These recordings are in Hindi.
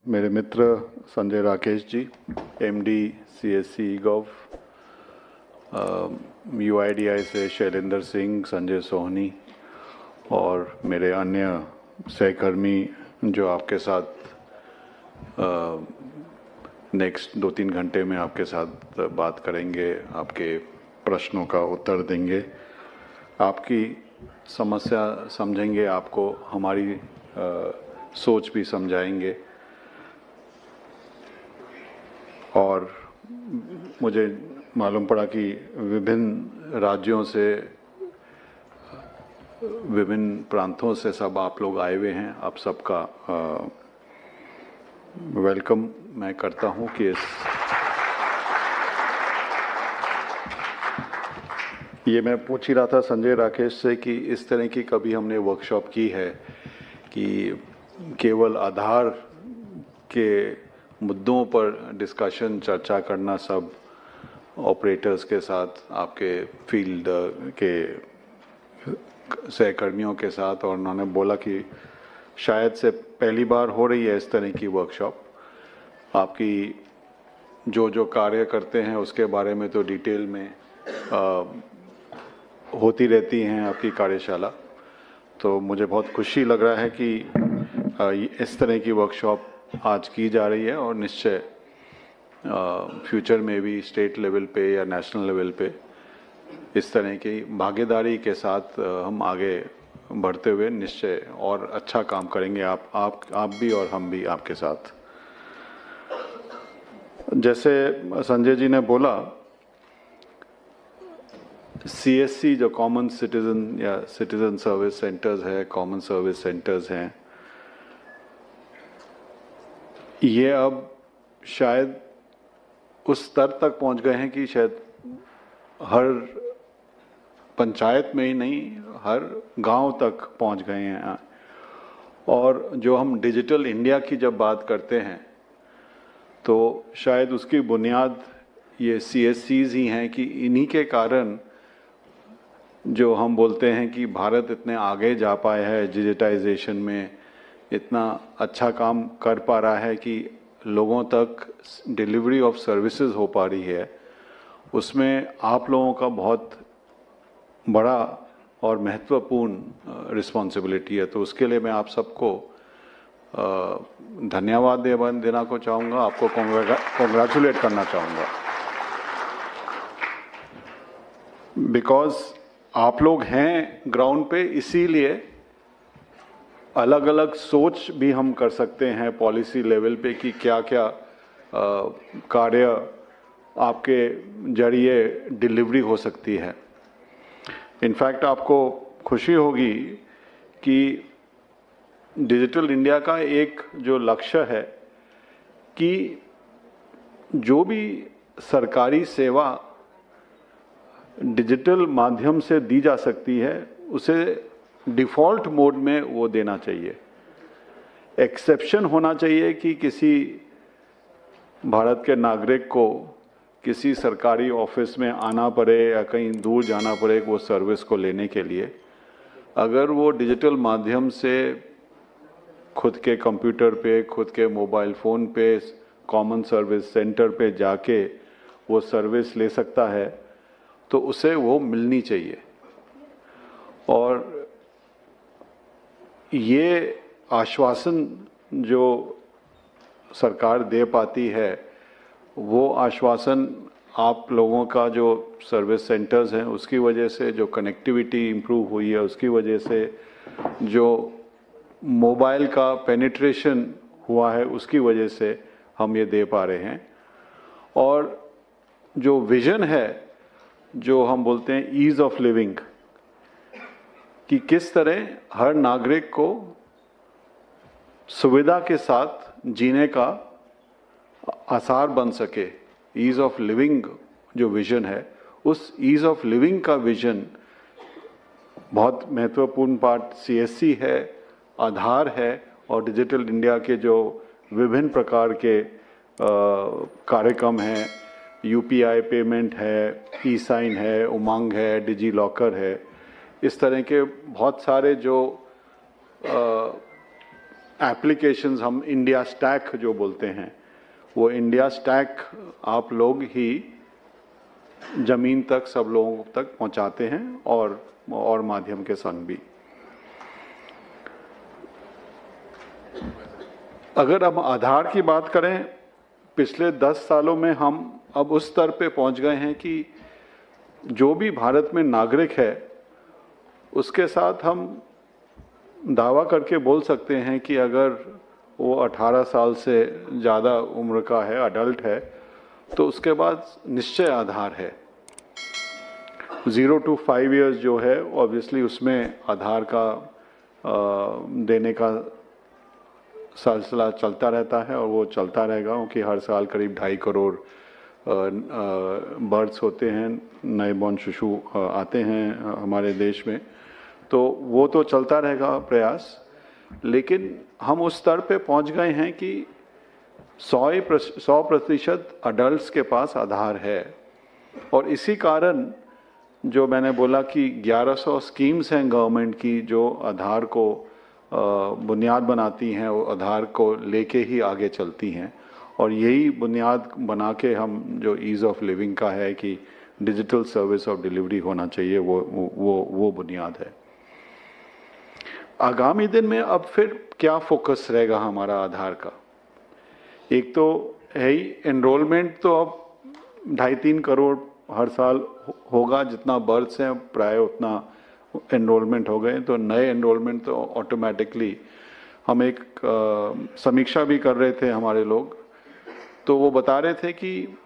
मेरे मित्र संजय राकेश जी, एमडी सीएससी गव, यूआईडीआई से शैलेंद्र सिंह, संजय सोहनी और मेरे अन्य सहकर्मी जो आपके साथ नेक्स्ट 2-3 घंटे में आपके साथ बात करेंगे, आपके प्रश्नों का उत्तर देंगे, आपकी समस्या समझेंगे, आपको हमारी सोच भी समझाएंगे। और मुझे मालूम पड़ा कि विभिन्न राज्यों से, विभिन्न प्रांतों से सब आप लोग आए हुए हैं। आप सबका वेलकम मैं करता हूं कि ये मैं पूछ ही रहा था संजय राकेश से कि इस तरह की कभी हमने वर्कशॉप की है कि केवल आधार के मुद्दों पर डिस्कशन, चर्चा करना सब ऑपरेटर्स के साथ, आपके फील्ड के सहकर्मियों के साथ, और उन्होंने बोला कि शायद से पहली बार हो रही है इस तरह की वर्कशॉप। आपकी जो कार्य करते हैं उसके बारे में तो डिटेल में होती रहती हैं आपकी कार्यशाला, तो मुझे बहुत खुशी लग रहा है कि इस तरह की वर्कशॉप आज की जा रही है और निश्चय फ्यूचर में भी स्टेट लेवल पे या नेशनल लेवल पे इस तरह की भागीदारी के साथ हम आगे बढ़ते हुए निश्चय और अच्छा काम करेंगे, आप भी और हम भी आपके साथ। जैसे संजय जी ने बोला, सीएससी जो कॉमन सिटीजन या सिटीजन सर्विस सेंटर्स है, कॉमन सर्विस सेंटर्स हैं, ये अब शायद उस स्तर तक पहुंच गए हैं कि शायद हर पंचायत में ही नहीं, हर गांव तक पहुंच गए हैं। और जो हम डिजिटल इंडिया की जब बात करते हैं तो शायद उसकी बुनियाद ये सीएससीज ही हैं कि इन्हीं के कारण जो हम बोलते हैं कि भारत इतने आगे जा पाया है डिजिटाइजेशन में, इतना अच्छा काम कर पा रहा है कि लोगों तक डिलीवरी ऑफ सर्विसेज हो पा रही है। उसमें आप लोगों का बहुत बड़ा और महत्वपूर्ण रिस्पॉन्सिबिलिटी है। तो उसके लिए मैं आप सबको धन्यवाद देना को चाहूँगा, आपको कॉन्ग्रेचुलेट करना चाहूँगा, बिकॉज आप लोग हैं ग्राउंड पे, इसीलिए अलग अलग सोच भी हम कर सकते हैं पॉलिसी लेवल पे कि क्या क्या कार्य आपके जरिए डिलीवरी हो सकती है। इनफैक्ट आपको खुशी होगी कि डिजिटल इंडिया का एक जो लक्ष्य है कि जो भी सरकारी सेवा डिजिटल माध्यम से दी जा सकती है उसे डिफ़ॉल्ट मोड में वो देना चाहिए। एक्सेप्शन होना चाहिए कि किसी भारत के नागरिक को किसी सरकारी ऑफिस में आना पड़े या कहीं दूर जाना पड़े वो सर्विस को लेने के लिए, अगर वो डिजिटल माध्यम से खुद के कंप्यूटर पे, खुद के मोबाइल फ़ोन पे, कॉमन सर्विस सेंटर पे जाके वो सर्विस ले सकता है तो उसे वो मिलनी चाहिए। और ये आश्वासन जो सरकार दे पाती है, वो आश्वासन आप लोगों का जो सर्विस सेंटर्स हैं उसकी वजह से, जो कनेक्टिविटी इम्प्रूव हुई है उसकी वजह से, जो मोबाइल का पेनिट्रेशन हुआ है उसकी वजह से हम ये दे पा रहे हैं। और जो विजन है, जो हम बोलते हैं ईज़ ऑफ लिविंग, कि किस तरह हर नागरिक को सुविधा के साथ जीने का आसार बन सके, ईज़ ऑफ लिविंग जो विजन है, उस ईज़ ऑफ लिविंग का विजन बहुत महत्वपूर्ण पार्ट सीएससी है, आधार है, और डिजिटल इंडिया के जो विभिन्न प्रकार के कार्यक्रम हैं, यूपीआई पेमेंट है, ई साइन है, उमंग है, डिजी लॉकर है, इस तरह के बहुत सारे जो एप्लीकेशंस हम इंडिया स्टैक जो बोलते हैं, वो इंडिया स्टैक आप लोग ही जमीन तक सब लोगों तक पहुंचाते हैं और माध्यम के संग भी। अगर हम आधार की बात करें, पिछले 10 सालों में हम अब उस स्तर पे पहुंच गए हैं कि जो भी भारत में नागरिक है उसके साथ हम दावा करके बोल सकते हैं कि अगर वो 18 साल से ज़्यादा उम्र का है, अडल्ट है, तो उसके बाद निश्चय आधार है। 0 to 5 years जो है ऑब्वियसली उसमें आधार का देने का सिलसिला चलता रहता है और वो चलता रहेगा, क्योंकि हर साल करीब 2.5 करोड़ बर्थ्स होते हैं, नए बॉर्न शिशु आते हैं हमारे देश में, तो वो तो चलता रहेगा प्रयास। लेकिन हम उस स्तर पे पहुंच गए हैं कि 100% अडल्ट्स के पास आधार है। और इसी कारण जो मैंने बोला कि 1100 स्कीम्स हैं गवर्नमेंट की जो आधार को बुनियाद बनाती हैं, वो आधार को लेके ही आगे चलती हैं, और यही बुनियाद बना के हम जो ईज़ ऑफ लिविंग का है कि डिजिटल सर्विस ऑफ डिलीवरी होना चाहिए, वो बुनियाद है। आगामी दिन में अब फिर क्या फोकस रहेगा हमारा आधार का? एक तो है ही एनरोलमेंट, तो अब 2.5-3 करोड़ हर साल होगा, जितना बर्थ्स हैं प्राय उतना एनरोलमेंट हो गए। तो नए एनरोलमेंट तो ऑटोमेटिकली, हम एक समीक्षा भी कर रहे थे हमारे लोग, तो वो बता रहे थे कि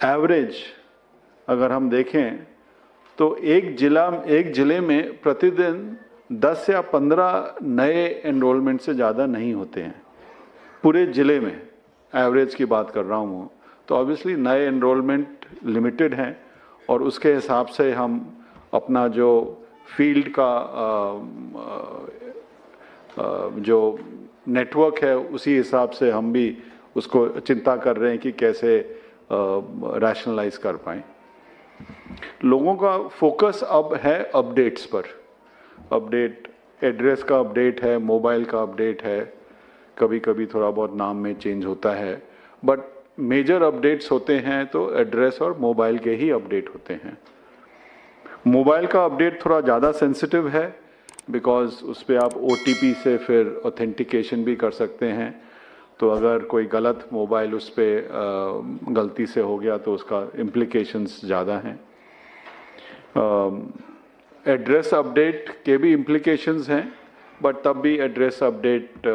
एवरेज अगर हम देखें तो एक जिले में प्रतिदिन 10 या 15 नए एनरोलमेंट से ज़्यादा नहीं होते हैं पूरे जिले में, एवरेज की बात कर रहा हूँ। तो ऑब्वियसली नए एनरोलमेंट लिमिटेड हैं और उसके हिसाब से हम अपना जो फील्ड का जो नेटवर्क है उसी हिसाब से हम भी उसको चिंता कर रहे हैं कि कैसे रैशनलाइज कर पाएँ। लोगों का फोकस अब है अपडेट्स पर। अपडेट, एड्रेस का अपडेट है, मोबाइल का अपडेट है, कभी कभी थोड़ा बहुत नाम में चेंज होता है, बट मेजर अपडेट्स होते हैं तो एड्रेस और मोबाइल के ही अपडेट होते हैं। मोबाइल का अपडेट थोड़ा ज़्यादा सेंसिटिव है, बिकॉज उस पर आप OTP से फिर ऑथेंटिकेशन भी कर सकते हैं। तो अगर कोई गलत मोबाइल उस पर गलती से हो गया तो उसका इम्प्लिकेशंस ज़्यादा हैं। एड्रेस अपडेट के भी इम्प्लिकेशंस हैं, बट तब भी एड्रेस अपडेट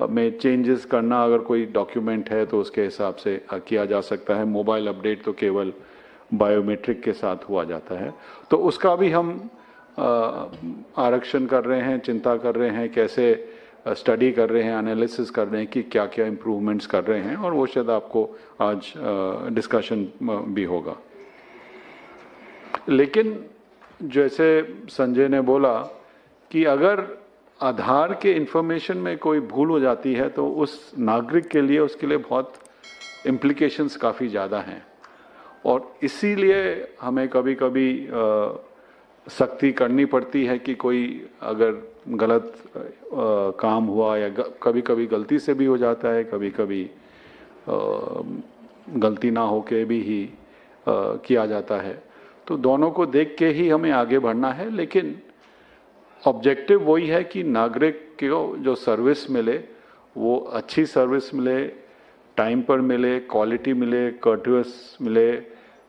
में चेंजेस करना, अगर कोई डॉक्यूमेंट है तो उसके हिसाब से किया जा सकता है। मोबाइल अपडेट तो केवल बायोमेट्रिक के साथ हुआ जाता है, तो उसका भी हम आरक्षण कर रहे हैं, चिंता कर रहे हैं, कैसे स्टडी कर रहे हैं, एनालिसिस कर रहे हैं कि क्या क्या इम्प्रूवमेंट्स कर रहे हैं, और वो शायद आपको आज डिस्कशन भी होगा। लेकिन जैसे संजय ने बोला कि अगर आधार के इंफॉर्मेशन में कोई भूल हो जाती है तो उस नागरिक के लिए, उसके लिए बहुत इम्प्लिकेशंस काफ़ी ज़्यादा हैं, और इसीलिए हमें कभी कभी सख्ती करनी पड़ती है कि कोई अगर गलत काम हुआ, या कभी कभी गलती से भी हो जाता है, कभी कभी गलती ना होके भी ही किया जाता है। तो दोनों को देख के ही हमें आगे बढ़ना है, लेकिन ऑब्जेक्टिव वही है कि नागरिक को जो सर्विस मिले वो अच्छी सर्विस मिले, टाइम पर मिले, क्वालिटी मिले, कर्टियस मिले,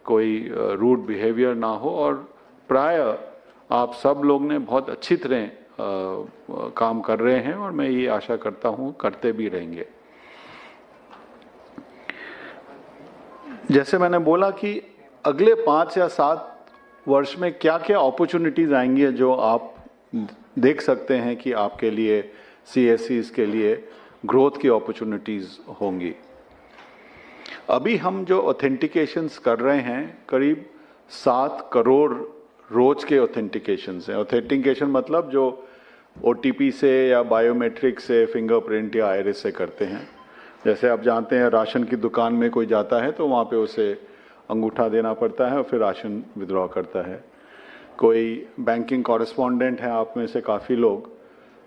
कोई रूड बिहेवियर ना हो, और प्राय आप सब लोग ने बहुत अच्छी तरह काम कर रहे हैं, और मैं ये आशा करता हूँ करते भी रहेंगे। जैसे मैंने बोला कि अगले 5 या 7 वर्ष में क्या क्या अपॉर्चुनिटीज आएंगी जो आप देख सकते हैं कि आपके लिए, CSCs के लिए ग्रोथ की अपॉर्चुनिटीज होंगी। अभी हम जो ऑथेंटिकेशंस कर रहे हैं, करीब 7 करोड़ रोज के ऑथेंटिकेशंस हैं। ऑथेंटिकेशन मतलब जो OTP से या बायोमेट्रिक से, फिंगरप्रिंट या आइरिस से करते हैं। जैसे आप जानते हैं राशन की दुकान में कोई जाता है तो वहाँ पे उसे अंगूठा देना पड़ता है और फिर राशन विड्रॉ करता है। कोई बैंकिंग कॉरेस्पॉन्डेंट है आप में से काफ़ी लोग,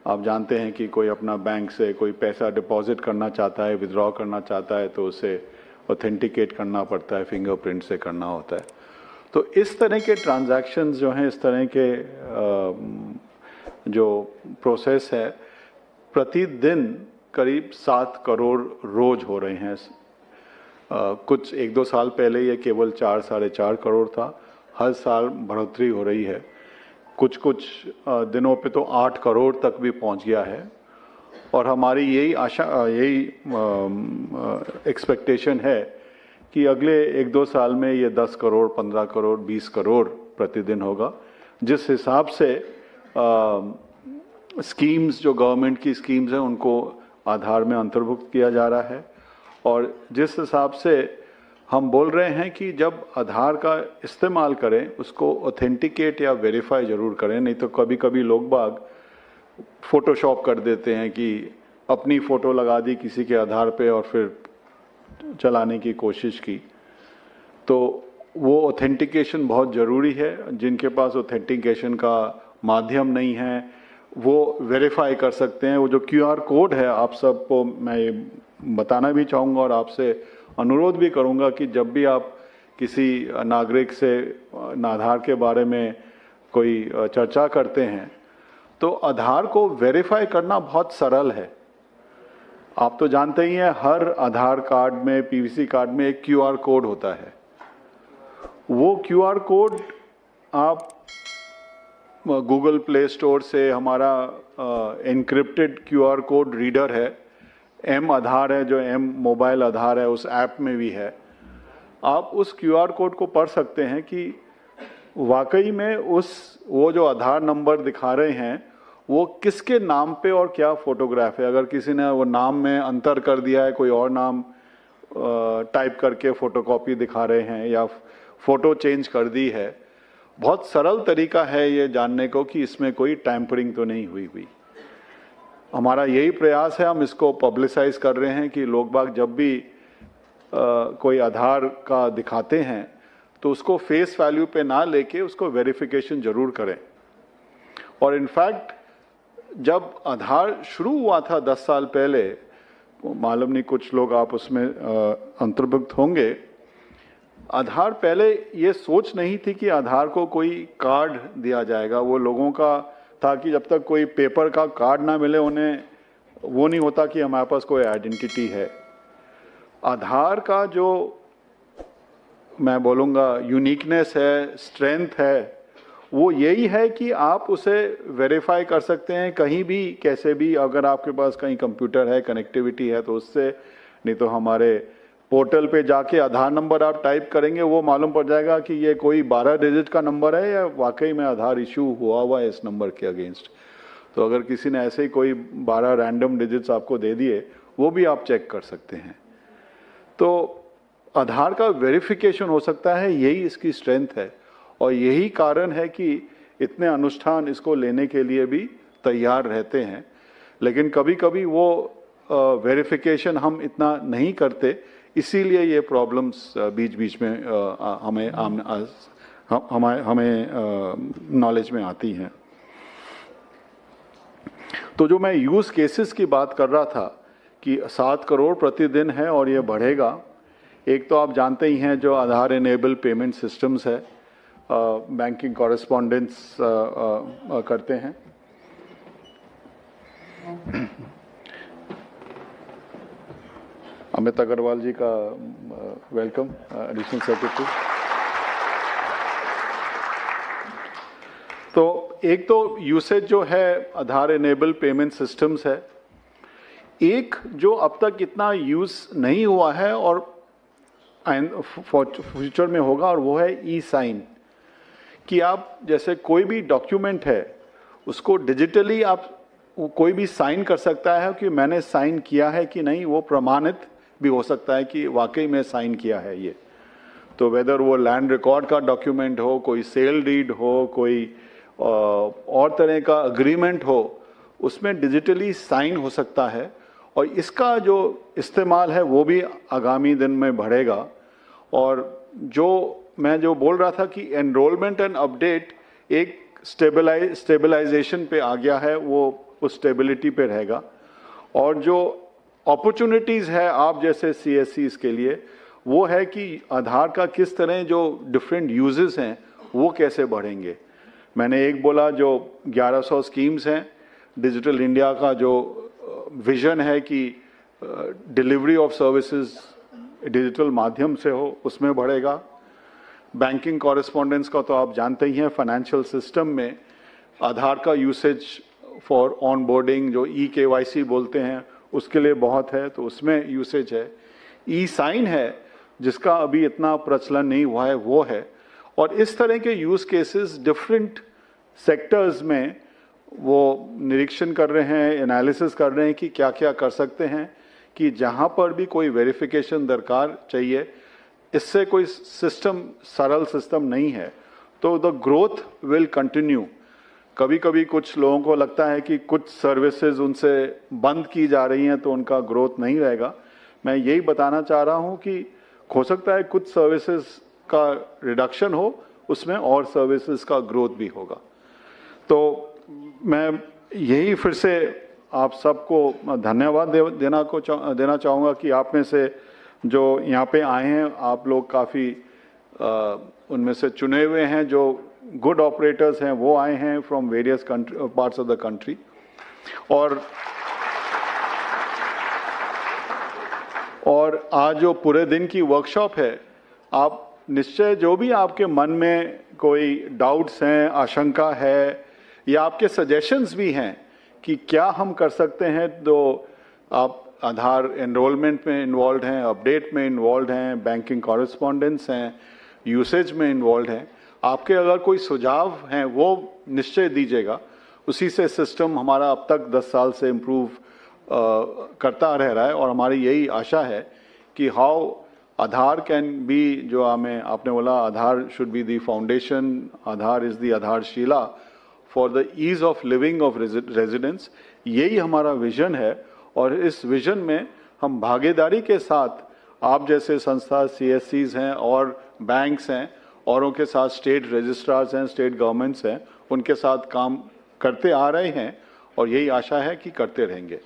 आप जानते हैं कि कोई अपना बैंक से कोई पैसा डिपॉजिट करना चाहता है, विड्रॉ करना चाहता है, तो उसे ऑथेंटिकेट करना पड़ता है, फिंगरप्रिंट से करना होता है। तो इस तरह के ट्रांजैक्शंस जो हैं, इस तरह के जो प्रोसेस है, प्रतिदिन करीब 7 करोड़ रोज हो रहे हैं। कुछ 1-2 साल पहले ये केवल 4-4.5 करोड़ था। हर साल बढ़ोतरी हो रही है। कुछ दिनों पे तो 8 करोड़ तक भी पहुंच गया है। और हमारी यही आशा, यही एक्सपेक्टेशन है कि अगले 1-2 साल में ये 10 करोड़, 15 करोड़, 20 करोड़ प्रतिदिन होगा। जिस हिसाब से स्कीम्स, जो गवर्नमेंट की स्कीम्स हैं, उनको आधार में अंतर्भुक्त किया जा रहा है, और जिस हिसाब से हम बोल रहे हैं कि जब आधार का इस्तेमाल करें उसको ऑथेंटिकेट या वेरीफाई जरूर करें, नहीं तो कभी कभी लोग बाग फोटोशॉप कर देते हैं कि अपनी फ़ोटो लगा दी किसी के आधार पे और फिर चलाने की कोशिश की। तो वो ऑथेंटिकेशन बहुत ज़रूरी है। जिनके पास ऑथेंटिकेशन का माध्यम नहीं है वो वेरीफाई कर सकते हैं। वो जो QR कोड है, आप सबको मैं ये बताना भी चाहूँगा और आपसे अनुरोध भी करूँगा कि जब भी आप किसी नागरिक से आधार के बारे में कोई चर्चा करते हैं तो आधार को वेरीफाई करना बहुत सरल है। आप तो जानते ही हैं, हर आधार कार्ड में, PVC कार्ड में एक QR कोड होता है। वो QR कोड आप गूगल प्ले स्टोर से, हमारा एनक्रिप्टेड QR कोड रीडर है, M आधार है, जो M मोबाइल आधार है, उस ऐप में भी है। आप उस QR कोड को पढ़ सकते हैं कि वाकई में वो जो आधार नंबर दिखा रहे हैं वो किसके नाम पे और क्या फोटोग्राफ है। अगर किसी ने वो नाम में अंतर कर दिया है, कोई और नाम टाइप करके फोटोकॉपी दिखा रहे हैं या फोटो चेंज कर दी है, बहुत सरल तरीका है ये जानने को कि इसमें कोई टैंपरिंग तो नहीं हुई। हमारा यही प्रयास है, हम इसको पब्लिसाइज कर रहे हैं कि लोग बाग जब भी कोई आधार का दिखाते हैं तो उसको फेस वैल्यू पे ना लेके उसको वेरिफिकेशन जरूर करें। और इनफैक्ट जब आधार शुरू हुआ था 10 साल पहले, मालूम नहीं कुछ लोग आप उसमें अंतर्भुक्त होंगे, आधार पहले ये सोच नहीं थी कि आधार को कोई कार्ड दिया जाएगा। वो लोगों का था कि जब तक कोई पेपर का कार्ड ना मिले उन्हें वो नहीं होता कि हमारे पास कोई आइडेंटिटी है। आधार का जो मैं बोलूँगा यूनिकनेस है, स्ट्रेंथ है, वो यही है कि आप उसे वेरीफाई कर सकते हैं कहीं भी, कैसे भी। अगर आपके पास कहीं कंप्यूटर है, कनेक्टिविटी है तो उससे, नहीं तो हमारे पोर्टल पे जाके आधार नंबर आप टाइप करेंगे, वो मालूम पड़ जाएगा कि ये कोई 12 डिजिट का नंबर है या वाकई में आधार इशू हुआ है इस नंबर के अगेंस्ट। तो अगर किसी ने ऐसे ही कोई 12 रैंडम डिजिट्स आपको दे दिए, वो भी आप चेक कर सकते हैं। तो आधार का वेरिफिकेशन हो सकता है, यही इसकी स्ट्रेंथ है और यही कारण है कि इतने अनुष्ठान इसको लेने के लिए भी तैयार रहते हैं। लेकिन कभी कभी वो वेरिफिकेशन हम इतना नहीं करते, इसीलिए ये प्रॉब्लम्स बीच बीच में हमें नॉलेज में आती हैं। तो जो मैं यूज़ केसेस की बात कर रहा था कि 7 करोड़ प्रतिदिन है और ये बढ़ेगा। एक तो आप जानते ही हैं जो आधार इनेबल पेमेंट सिस्टम्स है, बैंकिंग कॉरेस्पॉन्डेंस करते हैं। अमित अग्रवाल जी का वेलकम, एडिशनल सेक्रेटरी। तो एक तो यूसेज जो है आधार इनेबल पेमेंट सिस्टम्स है, एक जो अब तक इतना यूज नहीं हुआ है और फ्यूचर में होगा, और वो है ई-साइन। कि आप जैसे कोई भी डॉक्यूमेंट है उसको डिजिटली आप कोई भी साइन कर सकता है कि मैंने साइन किया है कि नहीं, वो प्रमाणित भी हो सकता है कि वाकई में साइन किया है ये। तो वेदर वो लैंड रिकॉर्ड का डॉक्यूमेंट हो, कोई सेल डीड हो, कोई और तरह का अग्रीमेंट हो, उसमें डिजिटली साइन हो सकता है। और इसका जो इस्तेमाल है वो भी आगामी दिन में बढ़ेगा। और जो मैं जो बोल रहा था कि एनरोलमेंट एंड अपडेट एक स्टेबलाइजेशन पे आ गया है, वो उस स्टेबिलिटी पे रहेगा। और जो अपॉर्चुनिटीज़ है आप जैसे CSCs के लिए, वो है कि आधार का किस तरह जो डिफरेंट यूजेस हैं वो कैसे बढ़ेंगे। मैंने एक बोला जो 1100 स्कीम्स हैं, डिजिटल इंडिया का जो विजन है कि डिलीवरी ऑफ सर्विसेज डिजिटल माध्यम से हो, उसमें बढ़ेगा। बैंकिंग कॉरेस्पॉन्डेंस का तो आप जानते ही हैं, फाइनेंशियल सिस्टम में आधार का यूसेज फॉर ऑनबोर्डिंग जो EKYC बोलते हैं उसके लिए बहुत है, तो उसमें यूसेज है। E-साइन है जिसका अभी इतना प्रचलन नहीं हुआ है, वो है। और इस तरह के यूज केसेस डिफरेंट सेक्टर्स में वो निरीक्षण कर रहे हैं, एनालिसिस कर रहे हैं कि क्या क्या कर सकते हैं कि जहां पर भी कोई वेरिफिकेशन दरकार चाहिए, इससे कोई सिस्टम सरल सिस्टम नहीं है, तो द ग्रोथ विल कंटिन्यू। कभी कभी कुछ लोगों को लगता है कि कुछ सर्विसेज उनसे बंद की जा रही हैं तो उनका ग्रोथ नहीं रहेगा। मैं यही बताना चाह रहा हूं कि हो सकता है कुछ सर्विसेज का रिडक्शन हो, उसमें और सर्विसेज का ग्रोथ भी होगा। तो मैं यही फिर से आप सबको धन्यवाद देना चाहूँगा कि आप में से जो यहाँ पे आए हैं, आप लोग काफ़ी उनमें से चुने हुए हैं, जो गुड ऑपरेटर्स हैं वो आए हैं from various parts of the country. और आज जो पूरे दिन की वर्कशॉप है, आप निश्चय जो भी आपके मन में कोई डाउट्स हैं, आशंका है या आपके सजेशंस भी हैं कि क्या हम कर सकते हैं, तो आप आधार एनरोलमेंट में इन्वॉल्व हैं, अपडेट में इन्वॉल्व हैं, बैंकिंग कॉरेस्पॉन्डेंस हैं, यूसेज में इन्वॉल्व हैं, आपके अगर कोई सुझाव हैं वो निश्चय दीजिएगा। उसी से सिस्टम हमारा अब तक 10 साल से इम्प्रूव करता रह रहा है और हमारी यही आशा है कि हाउ आधार कैन बी, जो आपने बोला Aadhaar should be the foundation, Aadhaar is the आधारशिला for the ease of living of residents, यही हमारा विजन है। और इस विजन में हम भागीदारी के साथ आप जैसे संस्था CSCs हैं और बैंक्स हैं, औरों के साथ स्टेट रजिस्ट्रार्स हैं, स्टेट गवर्नमेंट्स हैं, उनके साथ काम करते आ रहे हैं और यही आशा है कि करते रहेंगे।